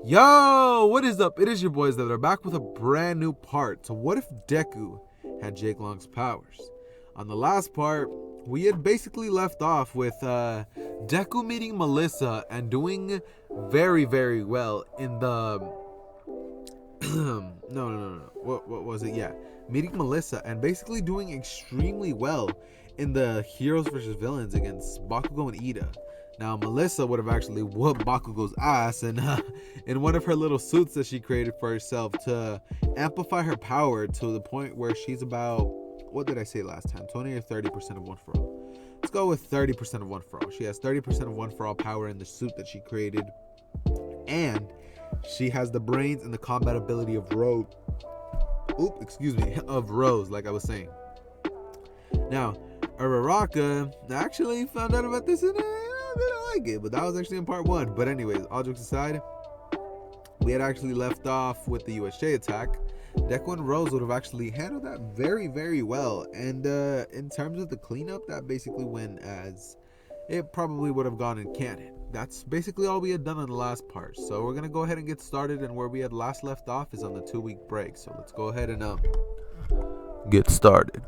Yo, what is up? It is your boys that are back with a brand new part. So what if Deku had Jake Long's powers? On the last part, we had basically left off with Deku meeting Melissa and doing very, very well in the no. What was it? Yeah, meeting Melissa and basically doing extremely well in the heroes versus villains against Bakugo and Ida. Now, Melissa would have actually whooped Bakugo's ass in one of her little suits that she created for herself to amplify her power to the point where she's about, what did I say last time? 20 or 30% of One For All. Let's go with 30% of One For All. She has 30% of One For All power in the suit that she created. And she has the brains and the combat ability of Rose. Of Rose, like I was saying. Now, Uraraka actually found out about this and I didn't like it, but that was actually in part 1. But anyways, all jokes aside, we had actually left off with the USJ attack. Deku and Rose would have actually handled that very, very well. And in terms of the cleanup, that basically went as it probably would have gone in canon. That's basically all we had done in the last part. So we're going to go ahead and get started. And where we had last left off is on the 2-week break. So let's go ahead and get started.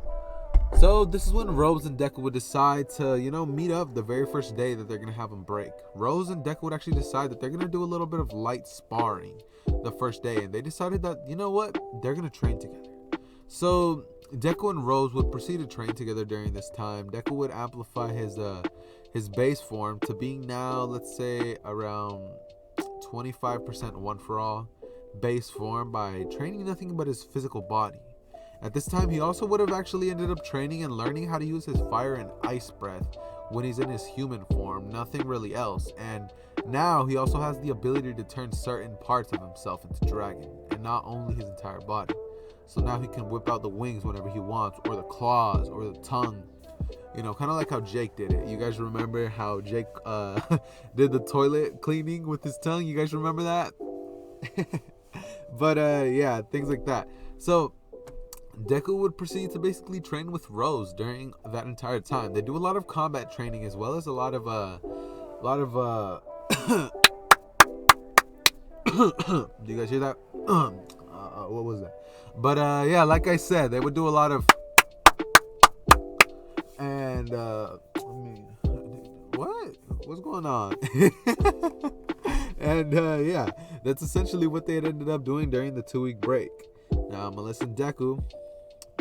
So this is when Rose and Deku would decide to, meet up the very first day that they're going to have them break. Rose and Deku would actually decide that they're going to do a little bit of light sparring the first day. And they decided that, you know what? They're going to train together. So Deku and Rose would proceed to train together during this time. Deku would amplify his base form to being now, let's say, around 25% One For All base form by training nothing but his physical body. At this time, he also would have actually ended up training and learning how to use his fire and ice breath when he's in his human form, nothing really else. And now he also has the ability to turn certain parts of himself into dragon, and not only his entire body. So now he can whip out the wings whenever he wants, or the claws, or the tongue. Kind of like how Jake did it. You guys remember how Jake did the toilet cleaning with his tongue? You guys remember that? But yeah, things like that. So Deku would proceed to basically train with Rose during that entire time. They do a lot of combat training as well as a lot of do you guys hear that? What was that? But yeah, like I said, they would do a lot of and what's going on? And yeah, that's essentially what they had ended up doing during the 2-week break. Now, Melissa and Deku,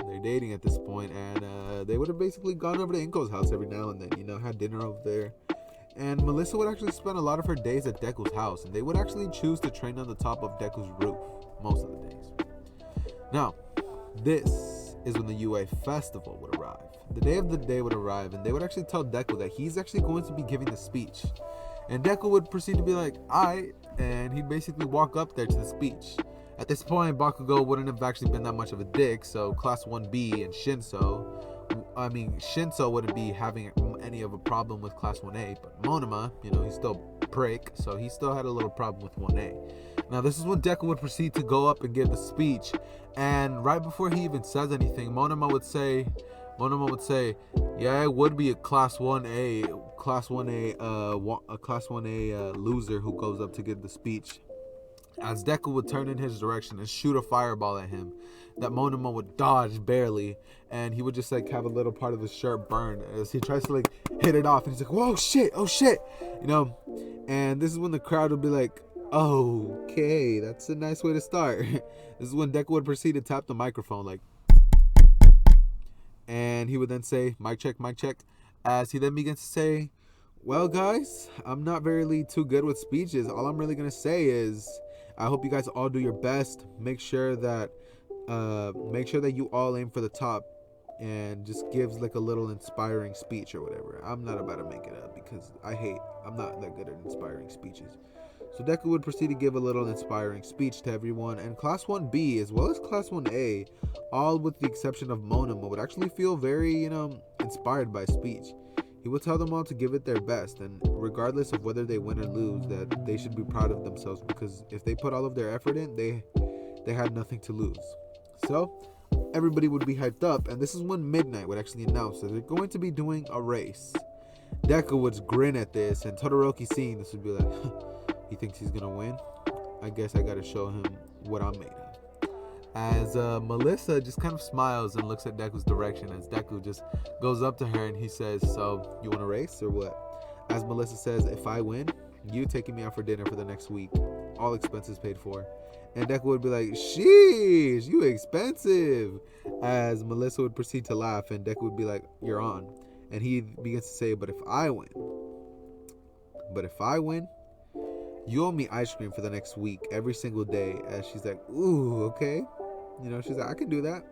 they're dating at this point, and they would have basically gone over to Inko's house every now and then, had dinner over there. And Melissa would actually spend a lot of her days at Deku's house, and they would actually choose to train on the top of Deku's roof most of the days. Now, this is when the UA festival would arrive. The day of the day would arrive, and they would actually tell Deku that he's actually going to be giving the speech. And Deku would proceed to be like, alright, and he'd basically walk up there to the speech. At this point, Bakugo wouldn't have actually been that much of a dick, so Class 1B and Shinso wouldn't be having any of a problem with Class 1A, but Monoma, he's still prick, so he still had a little problem with 1A. Now, this is when Deku would proceed to go up and give the speech, and right before he even says anything, Monoma would say, yeah, it would be a Class 1A loser who goes up to give the speech. As Deku would turn in his direction and shoot a fireball at him, that Monoma would dodge barely, and he would just have a little part of his shirt burn as he tries to hit it off, and he's like, whoa, oh shit, and this is when the crowd would be like, okay, that's a nice way to start. This is when Deku would proceed to tap the microphone and he would then say, mic check, as he then begins to say, well, guys, I'm not really too good with speeches. All I'm really going to say is I hope you guys all do your best. Make sure that you all aim for the top, and just gives a little inspiring speech or whatever. I'm not about to make it up because I'm not that good at inspiring speeches. So Deku would proceed to give a little inspiring speech to everyone, and Class 1B as well as Class 1A, all with the exception of Monoma, would actually feel very, inspired by speech. He would tell them all to give it their best, and regardless of whether they win or lose, that they should be proud of themselves, because if they put all of their effort in, they had nothing to lose. So everybody would be hyped up, and this is when Midnight would actually announce that they're going to be doing a race. Deku would grin at this, and Todoroki seeing this would be like, he thinks he's gonna win? I guess I gotta show him what I'm made of. As Melissa just kind of smiles and looks at Deku's direction as Deku just goes up to her and he says, so you want to race or what? As Melissa says, if I win, you taking me out for dinner for the next week, all expenses paid for. And Deku would be like, sheesh, you expensive. As Melissa would proceed to laugh and Deku would be like, you're on. And he begins to say, but if I win, you owe me ice cream for the next week, every single day. As she's like, ooh, okay. You know, she's like, I can do that.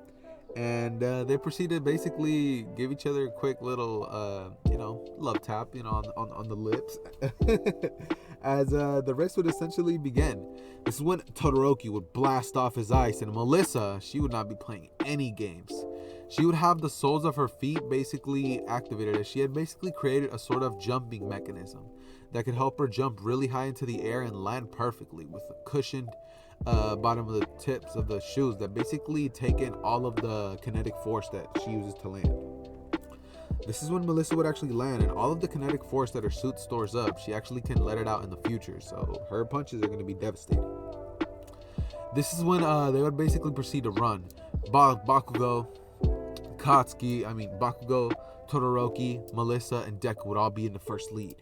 And they proceed to basically give each other a quick little, love tap, on the lips. As the race would essentially begin. This is when Todoroki would blast off his ice, and Melissa, she would not be playing any games. She would have the soles of her feet basically activated, as she had basically created a sort of jumping mechanism that could help her jump really high into the air and land perfectly with a cushioned bottom of the tips of the shoes that basically take in all of the kinetic force that she uses to land. This is when Melissa would actually land, and all of the kinetic force that her suit stores up, she actually can let it out in the future, so her punches are going to be devastating. This is when they would basically proceed to run. Bakugo, Todoroki, Melissa, and Deku would all be in the first lead.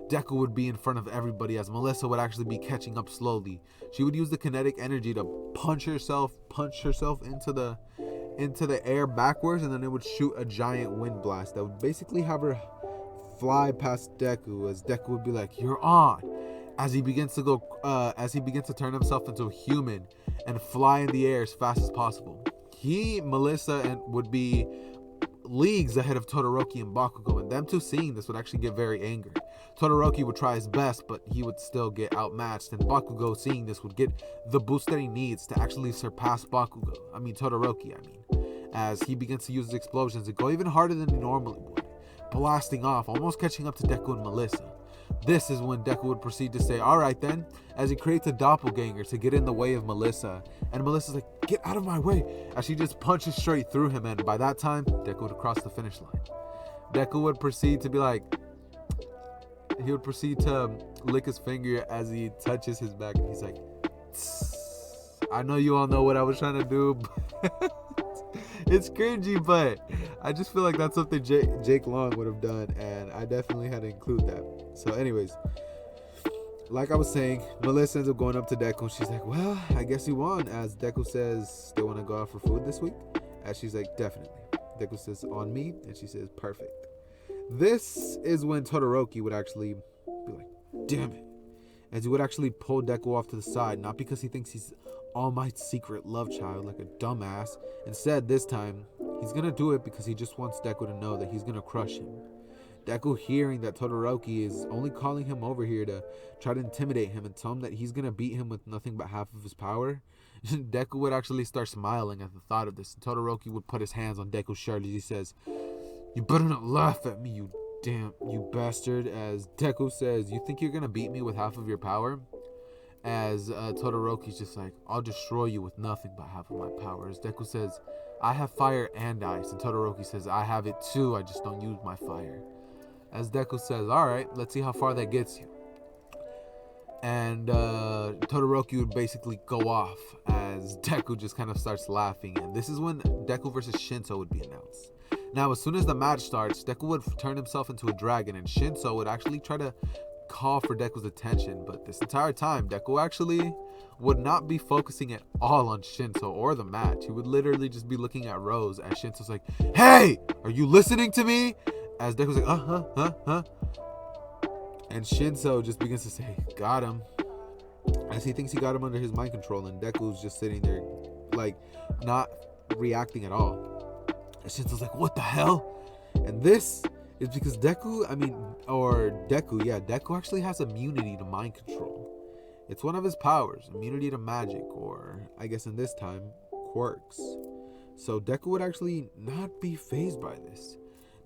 Deku would be in front of everybody as Melissa would actually be catching up slowly. She would use the kinetic energy to punch herself into the air backwards, and then it would shoot a giant wind blast that would basically have her fly past Deku, as Deku would be like, you're on. As he begins to turn himself into a human and fly in the air as fast as possible. Melissa would be leagues ahead of Todoroki and Bakugo, and them two seeing this would actually get very angry. Todoroki would try his best, but he would still get outmatched, and Bakugo seeing this would get the boost that he needs to actually surpass Todoroki, as he begins to use his explosions to go even harder than he normally would, blasting off, almost catching up to Deku and Melissa. This is when Deku would proceed to say, alright then, as he creates a doppelganger to get in the way of Melissa. And Melissa's like, get out of my way, as she just punches straight through him, and by that time, Deku would cross the finish line. Deku would proceed to lick his finger as he touches his back, and he's like, I know you all know what I was trying to do, but it's cringy, but I just feel like that's something Jake Long would have done, and I definitely had to include that. So anyways, like I was saying, Melissa ends up going up to Deku, and she's like, well, I guess you won. As Deku says, they want to go out for food this week? As she's like, definitely. Deku says, on me? And she says, perfect. This is when Todoroki would actually be like, damn it. As he would actually pull Deku off to the side, not because he thinks he's All Might's secret love child like a dumbass. Instead, this time, he's gonna do it because he just wants Deku to know that he's gonna crush him. Deku, hearing that Todoroki is only calling him over here to try to intimidate him and tell him that he's gonna beat him with nothing but half of his power, Deku would actually start smiling at the thought of this. And Todoroki would put his hands on Deku's shirt as he says, you better not laugh at me, you bastard. As Deku says, you think you're gonna beat me with half of your power? As Todoroki's just like, I'll destroy you with nothing but half of my power. As Deku says, I have fire and ice. And Todoroki says, I have it too, I just don't use my fire. As Deku says, alright, let's see how far that gets you. And Todoroki would basically go off as Deku just kind of starts laughing. And this is when Deku versus Shinso would be announced. Now, as soon as the match starts, Deku would turn himself into a dragon, and Shinso would actually try to call for Deku's attention. But this entire time, Deku actually would not be focusing at all on Shinso or the match. He would literally just be looking at Rose as Shinso's like, hey, are you listening to me? As Deku's like, And Shinso just begins to say, got him. As he thinks he got him under his mind control, and Deku's just sitting there, like, not reacting at all. And Shinso's like, what the hell? And this is because Deku actually has immunity to mind control. It's one of his powers, immunity to magic, or I guess in this time, quirks. So Deku would actually not be fazed by this.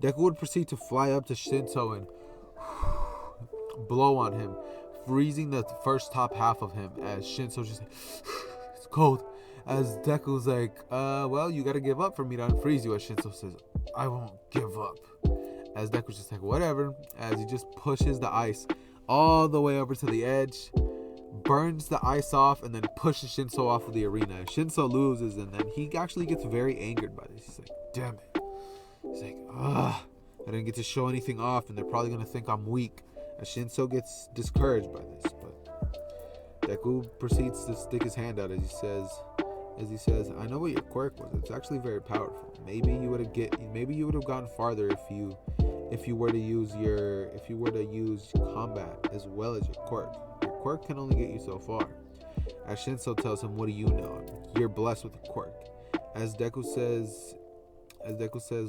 Deku would proceed to fly up to Shinso and blow on him, freezing the first top half of him, as Shinso just it's cold. As Deku's like, well, you gotta give up for me to unfreeze you. As Shinso says, I won't give up. As Deku's just like, whatever. As he just pushes the ice all the way over to the edge. burns the ice off, and then pushes Shinso off of the arena. Shinso loses, and then he actually gets very angered by this. He's like, damn it. He's like, I didn't get to show anything off, and they're probably going to think I'm weak. And Shinso gets discouraged by this, but Deku proceeds to stick his hand out as he says, I know what your quirk was. It's actually very powerful. Maybe you would have gotten farther if you were to use combat as well as your quirk. Your quirk can only get you so far. As Shinso tells him, what do you know? You're blessed with a quirk. As Deku says,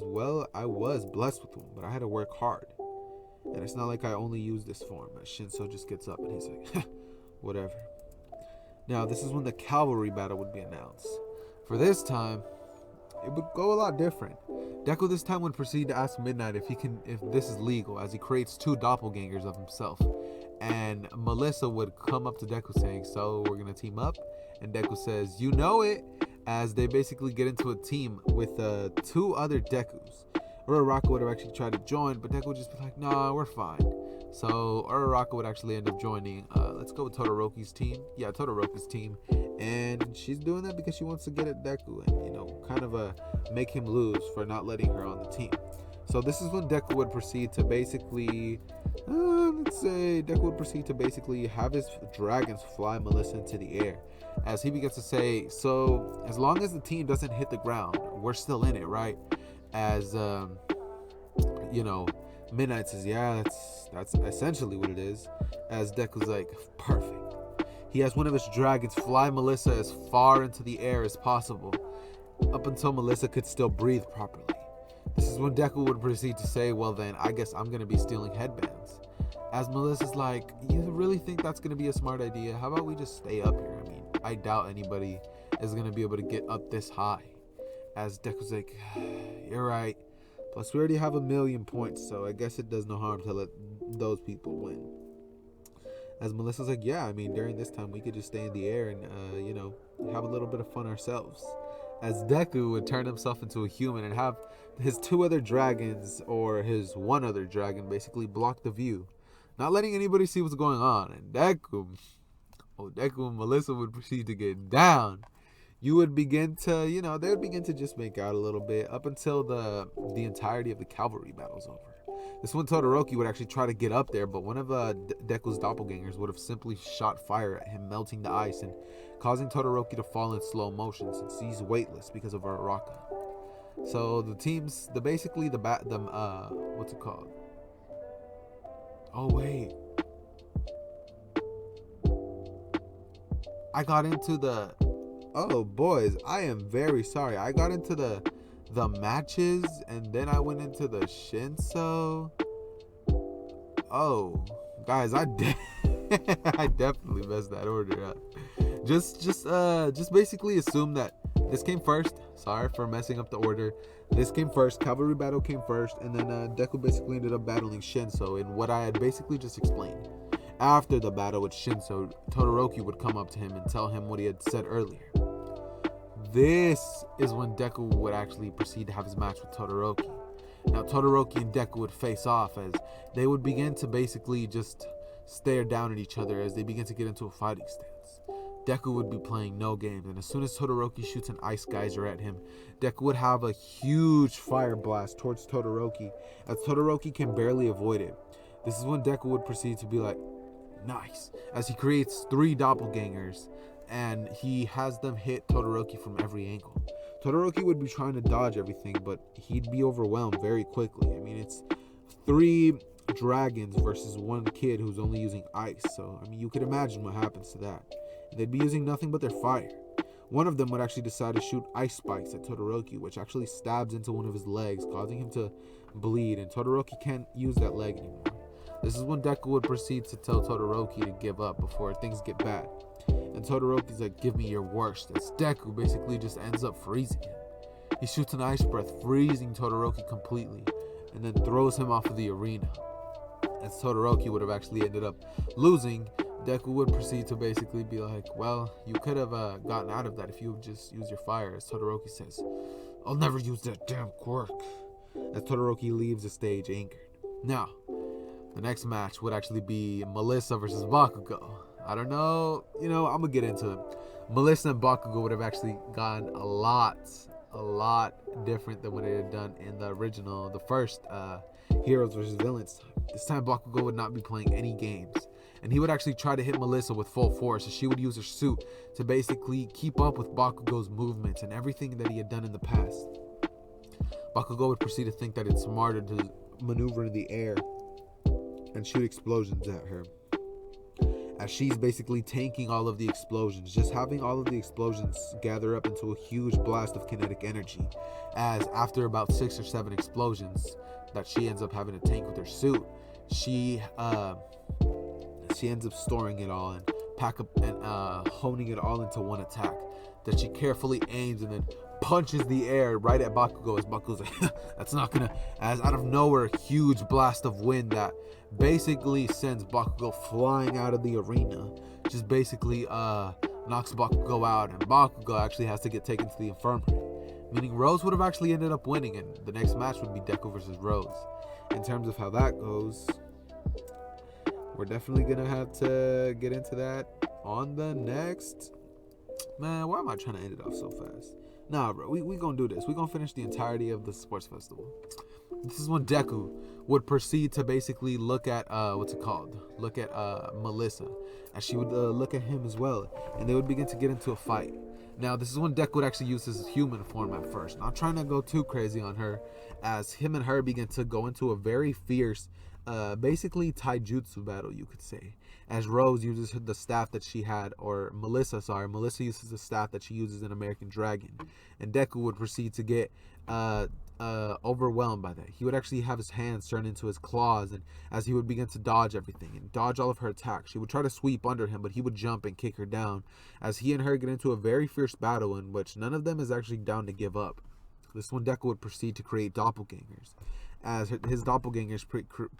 well, I was blessed with one, but I had to work hard. And it's not like I only use this form. As Shinso just gets up and he's like, whatever. Now, this is when the cavalry battle would be announced. For this time, it would go a lot different. Deku this time would proceed to ask Midnight if this is legal, as he creates 2 doppelgangers of himself. And Melissa would come up to Deku saying, so we're going to team up? And Deku says, you know it, as they basically get into a team with 2 other Dekus. Uraraka would have actually tried to join, but Deku would just be like, nah, we're fine. So Uraraka would actually end up joining, let's go with Todoroki's team. Yeah, Todoroki's team. And she's doing that because she wants to get at Deku and, kind of make him lose for not letting her on the team. So this is when Deku would proceed to basically, have his dragons fly Melissa into the air. As he begins to say, so as long as the team doesn't hit the ground, we're still in it, right? As, Midnight says, yeah, that's essentially what it is. As Deku's like, perfect. He has one of his dragons fly Melissa as far into the air as possible, up until Melissa could still breathe properly. This is when Deku would proceed to say, well then, I guess I'm going to be stealing headbands. As Melissa's like, you really think that's going to be a smart idea? How about we just stay up here? I mean, I doubt anybody is going to be able to get up this high. As Deku's like, you're right. Plus, we already have 1,000,000 points, so I guess it does no harm to let those people win. As Melissa's like, yeah, I mean, during this time, we could just stay in the air and, have a little bit of fun ourselves. As Deku would turn himself into a human and have his 2 other dragons, or his 1 other dragon, basically block the view, not letting anybody see what's going on. And Deku and Melissa would proceed to get down. You would begin to, they would begin to just make out a little bit up until the entirety of the cavalry battle's over. This one, Todoroki would actually try to get up there, but one of Deku's doppelgangers would have simply shot fire at him, melting the ice and causing Todoroki to fall in slow motion since he's weightless because of Uraraka. So the teams, what's it called? Oh wait, I got into the. Oh boys, I am very sorry. I got into the matches and then I went into the Shinso. Oh, guys, I definitely messed that order up. Just basically assume that this came first. Sorry for messing up the order. This came first. Cavalry battle came first, and then Deku basically ended up battling Shinso in what I had basically just explained. After the battle with Shinso, Todoroki would come up to him and tell him what he had said earlier. This is when Deku would actually proceed to have his match with Todoroki. Now, Todoroki and Deku would face off as they would begin to basically just stare down at each other as they begin to get into a fighting stance. Deku would be playing no games, and as soon as Todoroki shoots an ice geyser at him, Deku would have a huge fire blast towards Todoroki, as Todoroki can barely avoid it. This is when Deku would proceed to be like, nice, as he creates 3 doppelgangers, and he has them hit Todoroki from every angle. Todoroki would be trying to dodge everything, but he'd be overwhelmed very quickly. I mean, it's 3 dragons versus 1 kid who's only using ice, so I mean, you could imagine what happens to that. They'd be using nothing but their fire. One of them would actually decide to shoot ice spikes at Todoroki, which actually stabs into one of his legs, causing him to bleed, and Todoroki can't use that leg anymore. This is when Deku would proceed to tell Todoroki to give up before things get bad. And Todoroki's like, give me your worst. As Deku basically just ends up freezing him. He shoots an ice breath, freezing Todoroki completely, and then throws him off of the arena. As Todoroki would have actually ended up losing, Deku would proceed to basically be like, well, you could have gotten out of that if you would just use your fire. As Todoroki says, I'll never use that damn quirk. As Todoroki leaves the stage angered. Now, the next match would actually be Melissa versus Bakugo. I don't know. You know, I'm gonna get into it. Melissa and Bakugo would have actually gone a lot different than what they had done in the original, the first Heroes versus Villains time. This time, Bakugo would not be playing any games, and he would actually try to hit Melissa with full force. So she would use her suit to basically keep up with Bakugo's movements and everything that he had done in the past. Bakugo would proceed to think that it's smarter to maneuver in the air and shoot explosions at her, as she's basically tanking all of the explosions, just having all of the explosions gather up into a huge blast of kinetic energy, as after about 6 or 7 explosions that she ends up having to tank with her suit, she ends up storing it all and honing it all into one attack that she carefully aims and then punches the air right at Bakugo, as Bakugo's like, that's not gonna, as out of nowhere, a huge blast of wind that basically sends Bakugo flying out of the arena, just basically knocks Bakugo out, and Bakugo actually has to get taken to the infirmary, meaning Rose would have actually ended up winning, and the next match would be Deku versus Rose. In terms of how that goes, we're definitely gonna have to get into that on the next. Man, why am I trying to end it off so fast? Nah, bro, we gonna do this. We gonna finish the entirety of the sports festival. This is when Deku would proceed to basically look at look at Melissa, as she would look at him as well, and they would begin to get into a fight. Now, this is when Deku would actually use his human form at first, not trying to go too crazy on her, as him and her begin to go into a very fierce, basically taijutsu battle, you could say, as Rose uses the staff that she had, or Melissa uses the staff that she uses in American Dragon, and Deku would proceed to get overwhelmed by that. He would actually have his hands turn into his claws, and as he would begin to dodge everything and dodge all of her attacks, she would try to sweep under him, but he would jump and kick her down, as he and her get into a very fierce battle in which none of them is actually down to give up. This one, Deku would proceed to create doppelgangers, as his doppelgangers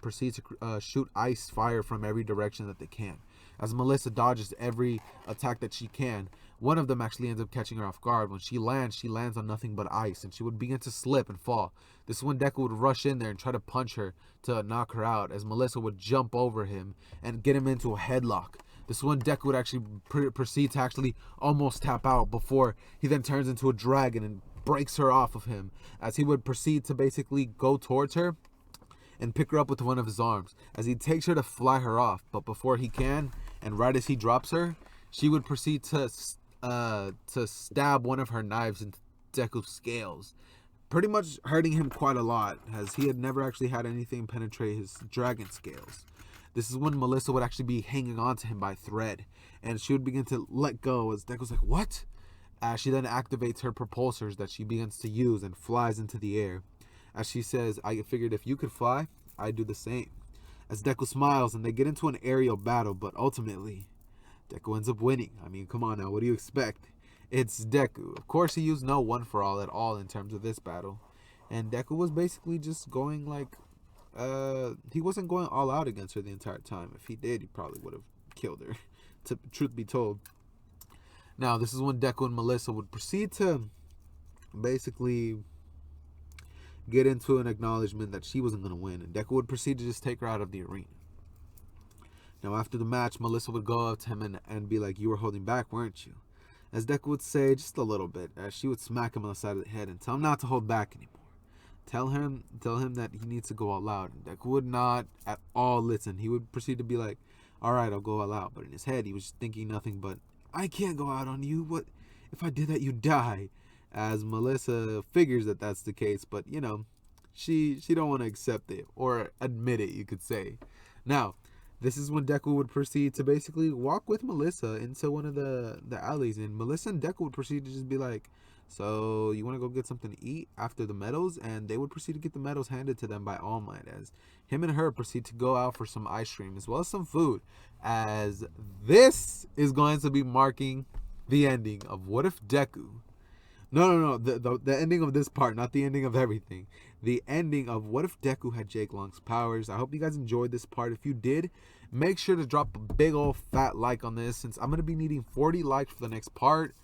proceed to shoot ice fire from every direction that they can. As Melissa dodges every attack that she can, one of them actually ends up catching her off guard. When she lands on nothing but ice, and she would begin to slip and fall. This is when Deku would rush in there and try to punch her to knock her out, as Melissa would jump over him and get him into a headlock. This is when Deku would actually proceed to actually almost tap out, before he then turns into a dragon and breaks her off of him, as he would proceed to basically go towards her and pick her up with one of his arms, as he takes her to fly her off. But before he can, and right as he drops her, she would proceed to stab one of her knives into Deku's scales, pretty much hurting him quite a lot, as he had never actually had anything penetrate his dragon scales. This is when Melissa would actually be hanging on to him by thread, and she would begin to let go, as Deku's like, what? As she then activates her propulsors that she begins to use and flies into the air. As she says, I figured if you could fly, I'd do the same. As Deku smiles and they get into an aerial battle, but ultimately, Deku ends up winning. I mean, come on now, what do you expect? It's Deku. Of course, he used no one for all at all in terms of this battle. And Deku was basically just going like, he wasn't going all out against her the entire time. If he did, he probably would have killed her, to truth be told. Now, this is when Deku and Melissa would proceed to basically get into an acknowledgement that she wasn't going to win, and Deku would proceed to just take her out of the arena. Now, after the match, Melissa would go up to him and be like, you were holding back, weren't you? As Deku would say, just a little bit, as she would smack him on the side of the head and tell him not to hold back anymore. Tell him that he needs to go all out. And Deku would not at all listen. He would proceed to be like, all right, I'll go all out. But in his head, he was thinking nothing but, I can't go out on you. What if I did that? You die. As Melissa figures that that's the case, but you know, she don't want to accept it or admit it, you could say. Now, this is when Deku would proceed to basically walk with Melissa into one of the alleys, and Melissa and Deku would proceed to just be like, so you want to go get something to eat after the medals? And they would proceed to get the medals handed to them by All Might, as him and her proceed to go out for some ice cream as well as some food, as this is going to be marking the ending of What If Deku. No, the ending of this part, not the ending of everything. The ending of What If Deku had Jake Long's powers. I hope you guys enjoyed this part. If you did, make sure to drop a big old fat like on this, since I'm going to be needing 40 likes for the next part.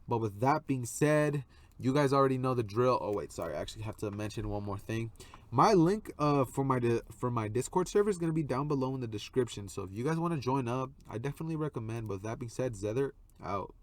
But with that being said, you guys already know the drill. Oh, wait, sorry. I actually have to mention one more thing. My link for my Discord server is gonna be down below in the description. So if you guys want to join up, I definitely recommend. But with that being said, Zether out.